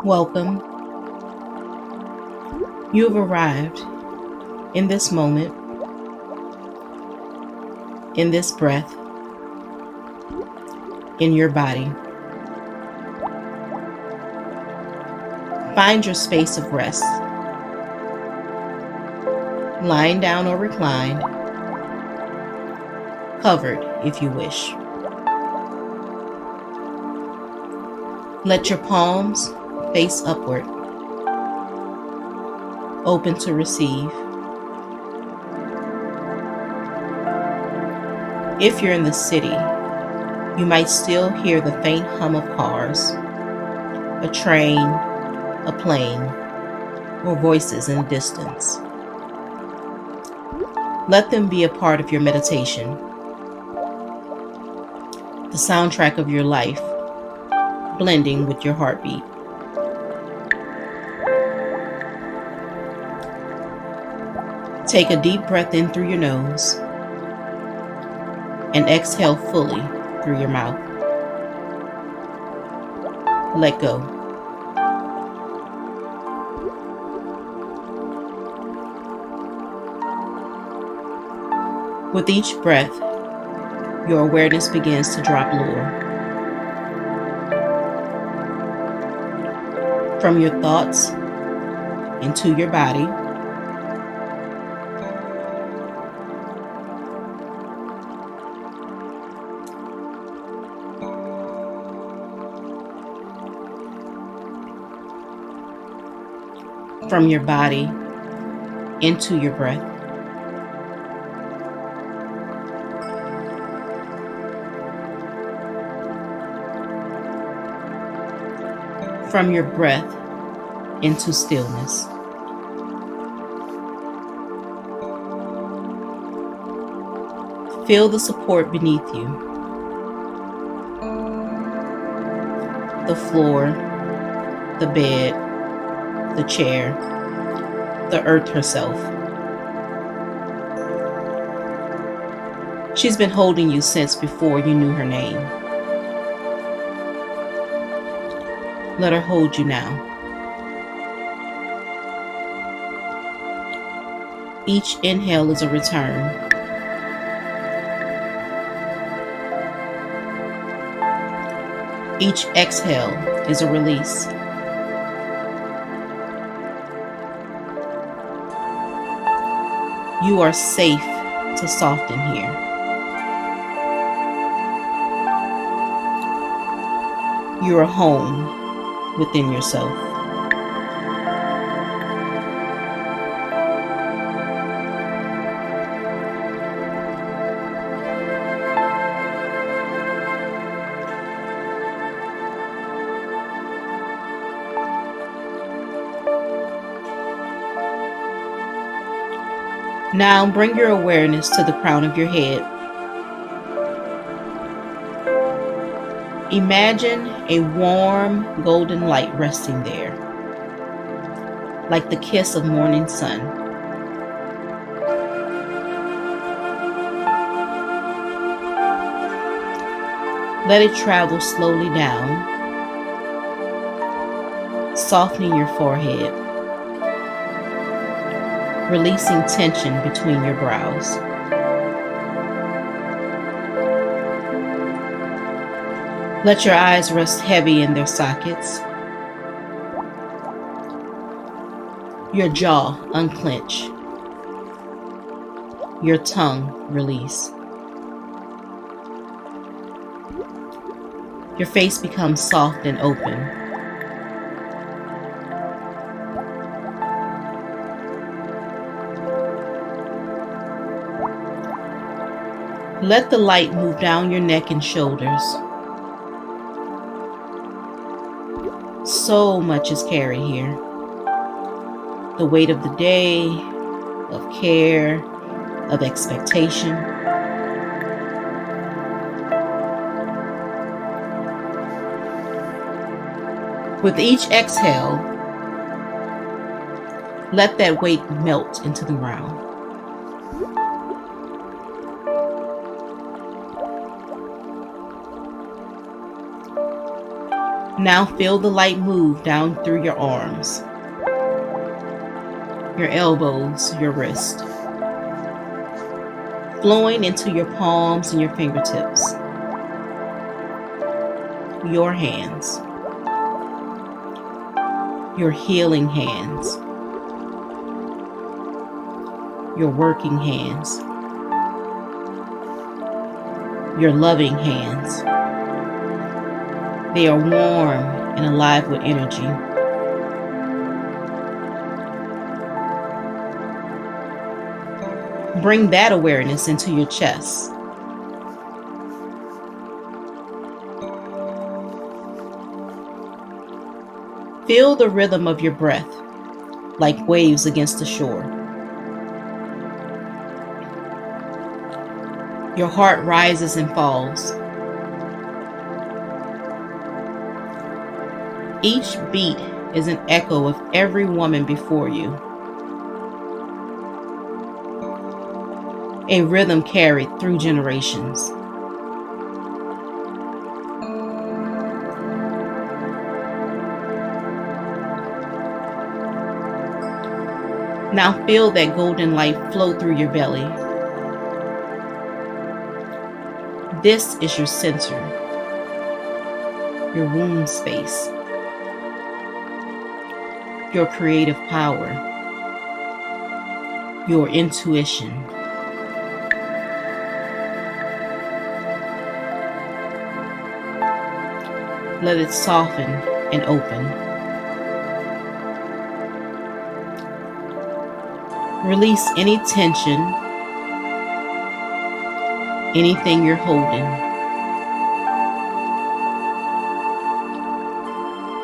Welcome. You have arrived in this moment, in this breath, in your body. Find your space of rest, lying down or reclined, covered if you wish. Let your palms face upward, open to receive. If you're in the city, you might still hear the faint hum of cars, a train, a plane, or voices in the distance. Let them be a part of your meditation, the soundtrack of your life, blending with your heartbeat. Take a deep breath in through your nose and exhale fully through your mouth. Let go. With each breath, your awareness begins to drop lower. From your thoughts into your body, from your body into your breath. From your breath into stillness. Feel the support beneath you. The floor, the bed, the chair, the earth herself. She's been holding you since before you knew her name. Let her hold you now. Each inhale is a return. Each exhale is a release. You are safe to soften here. You are home within yourself. Now bring your awareness to the crown of your head. Imagine a warm golden light resting there, like the kiss of morning sun. Let it travel slowly down, softening your forehead, releasing tension between your brows. Let your eyes rest heavy in their sockets. Your jaw unclench. Your tongue release. Your face becomes soft and open. Let the light move down your neck and shoulders. So much is carried here. The weight of the day, of care, of expectation. With each exhale, let that weight melt into the ground. Now feel the light move down through your arms, your elbows, your wrist, flowing into your palms and your fingertips, your hands, your healing hands, your working hands, your loving hands. They are warm and alive with energy. Bring that awareness into your chest. Feel the rhythm of your breath, like waves against the shore. Your heart rises and falls. Each beat is an echo of every woman before you. A rhythm carried through generations. Now feel that golden light flow through your belly. This is your center, your womb space, your creative power, your intuition. Let it soften and open. Release any tension, anything you're holding.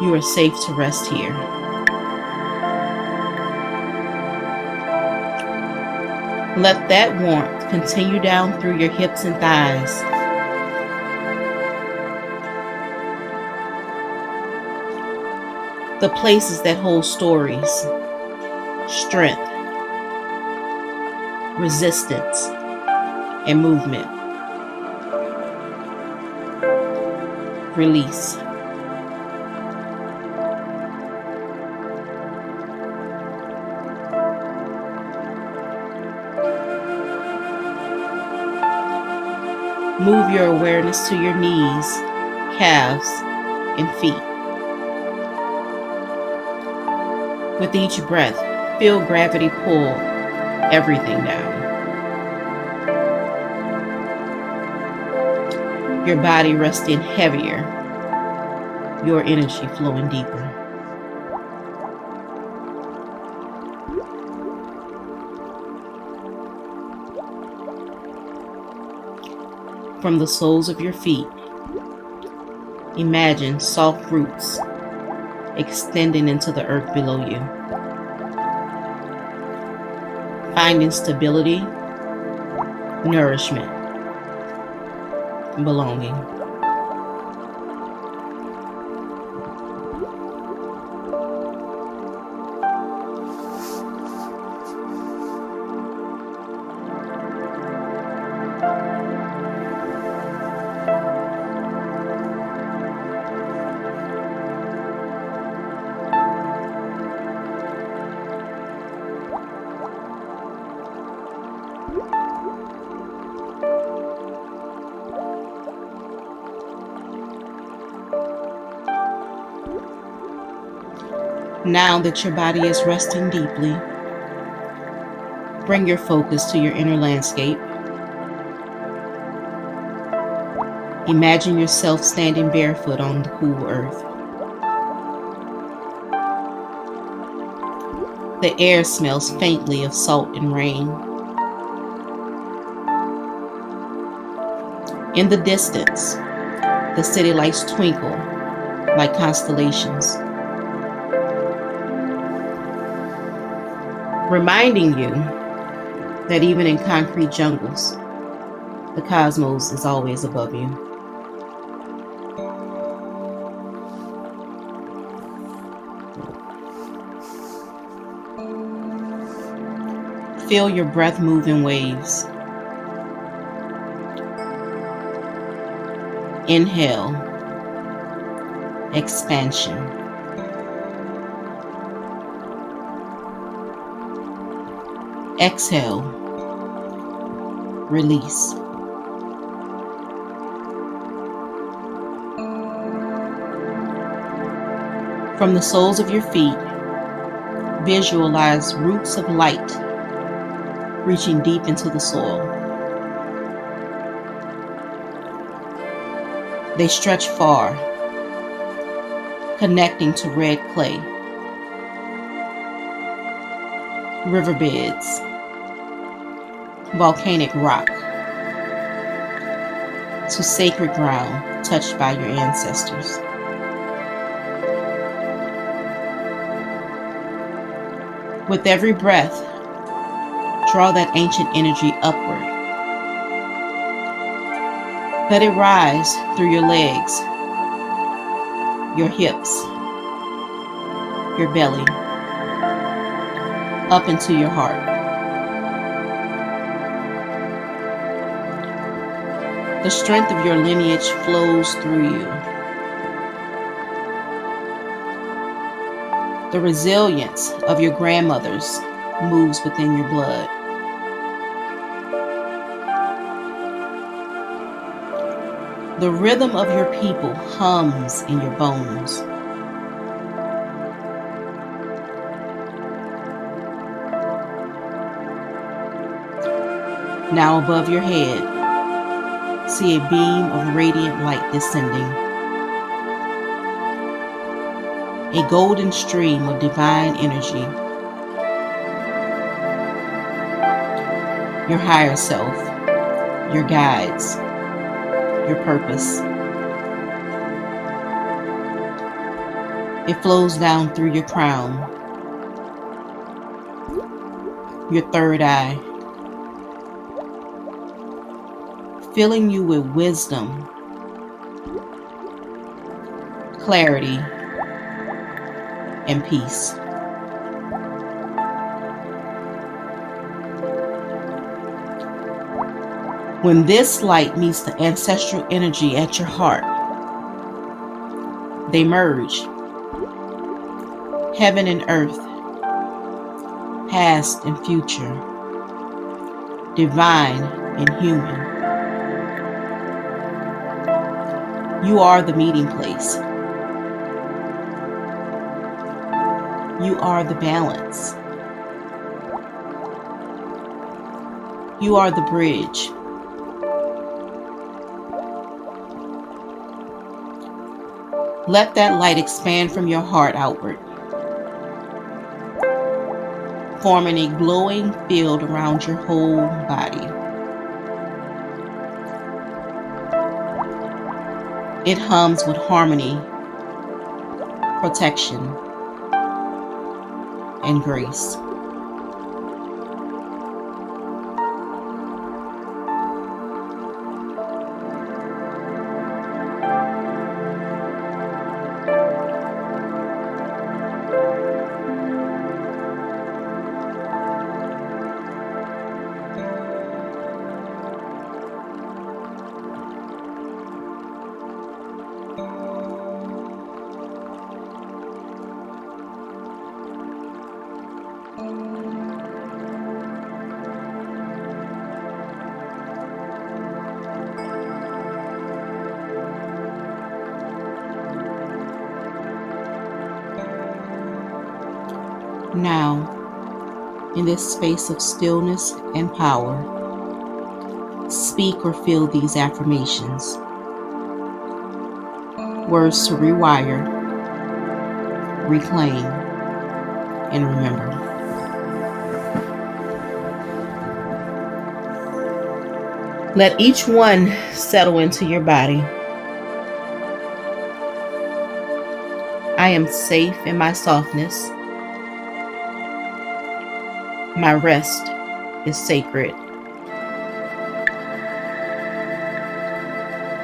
You are safe to rest here. Let that warmth continue down through your hips and thighs. The places that hold stories, strength, resistance, and movement. Release. Move your awareness to your knees, calves, and feet. With each breath, feel gravity pull everything down. Your body resting heavier, your energy flowing deeper. From the soles of your feet, imagine soft roots extending into the earth below you. Finding stability, nourishment, and belonging. Now that your body is resting deeply, bring your focus to your inner landscape. Imagine yourself standing barefoot on the cool earth. The air smells faintly of salt and rain. In the distance, the city lights twinkle like constellations, reminding you that even in concrete jungles, the cosmos is always above you. Feel your breath move in waves. Inhale expansion. Exhale, release. From the soles of your feet, visualize roots of light reaching deep into the soil. They stretch far, connecting to red clay, riverbeds, volcanic rock, to sacred ground touched by your ancestors. With every breath, draw that ancient energy upward. Let it rise through your legs, your hips, your belly, up into your heart. The strength of your lineage flows through you. The resilience of your grandmothers moves within your blood. The rhythm of your people hums in your bones. Now above your head, see a beam of radiant light descending. A golden stream of divine energy. Your higher self, your guides, your purpose. It flows down through your crown, your third eye, filling you with wisdom, clarity, and peace. When this light meets the ancestral energy at your heart, they merge. Heaven and earth, past and future, divine and human. You are the meeting place. You are the balance. You are the bridge. Let that light expand from your heart outward, forming a glowing field around your whole body. It hums with harmony, protection, and grace. Now, in this space of stillness and power, speak or feel these affirmations. Words to rewire, reclaim, and remember. Let each one settle into your body. I am safe in my softness. My rest is sacred.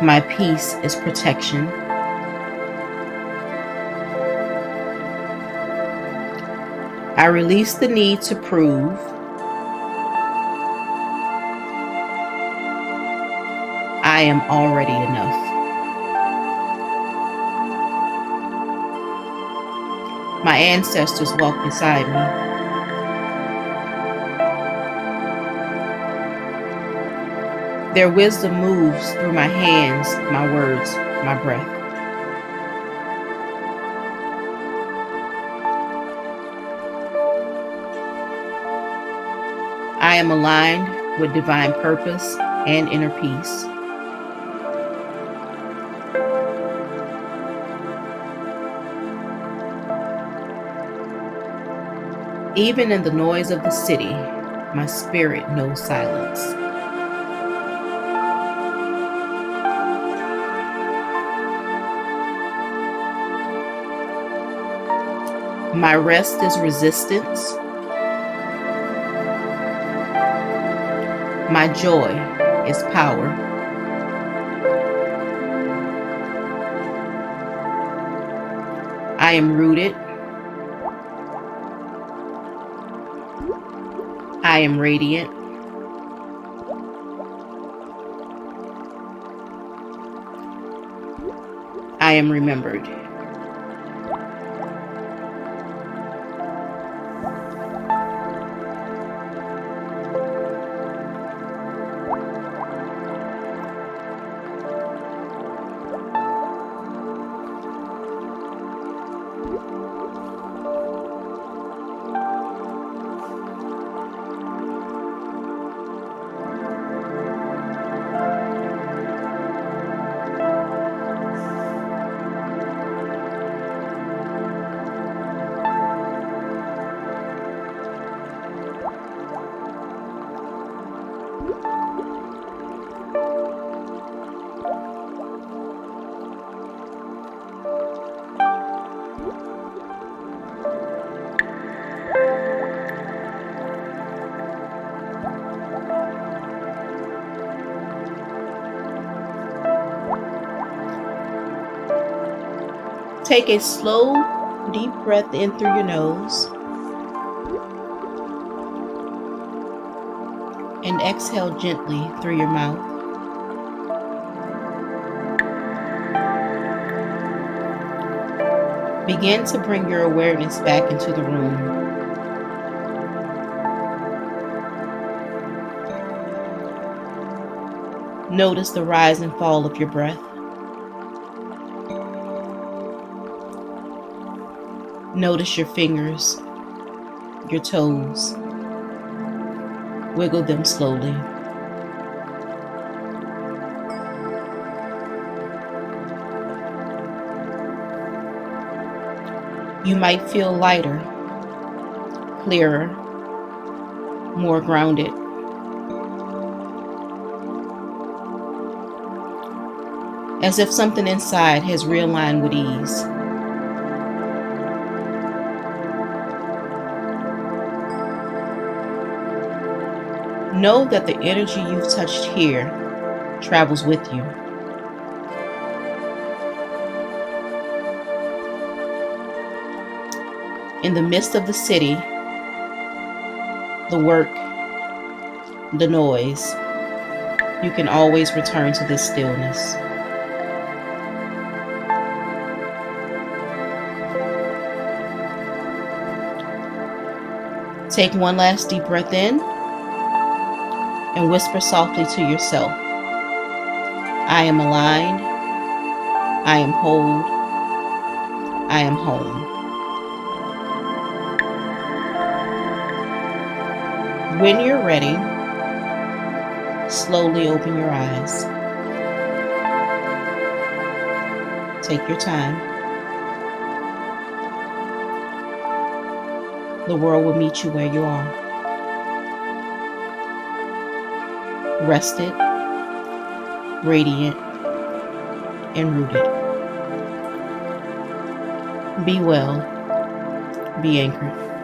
My peace is protection. I release the need to prove. I am already enough. My ancestors walk beside me. Their wisdom moves through my hands, my words, my breath. I am aligned with divine purpose and inner peace. Even in the noise of the city, my spirit knows silence. My rest is resistance. My joy is power. I am rooted. I am radiant. I am remembered. Take a slow, deep breath in through your nose and exhale gently through your mouth. Begin to bring your awareness back into the room. Notice the rise and fall of your breath. Notice your fingers, your toes. Wiggle them slowly. You might feel lighter, clearer, more grounded. As if something inside has realigned with ease. Know that the energy you've touched here travels with you. In the midst of the city, the work, the noise, you can always return to this stillness. Take one last deep breath in and whisper softly to yourself, I am aligned, I am whole, I am home. When you're ready, slowly open your eyes. Take your time. The world will meet you where you are. Rested, radiant, and rooted. Be well, be anchored.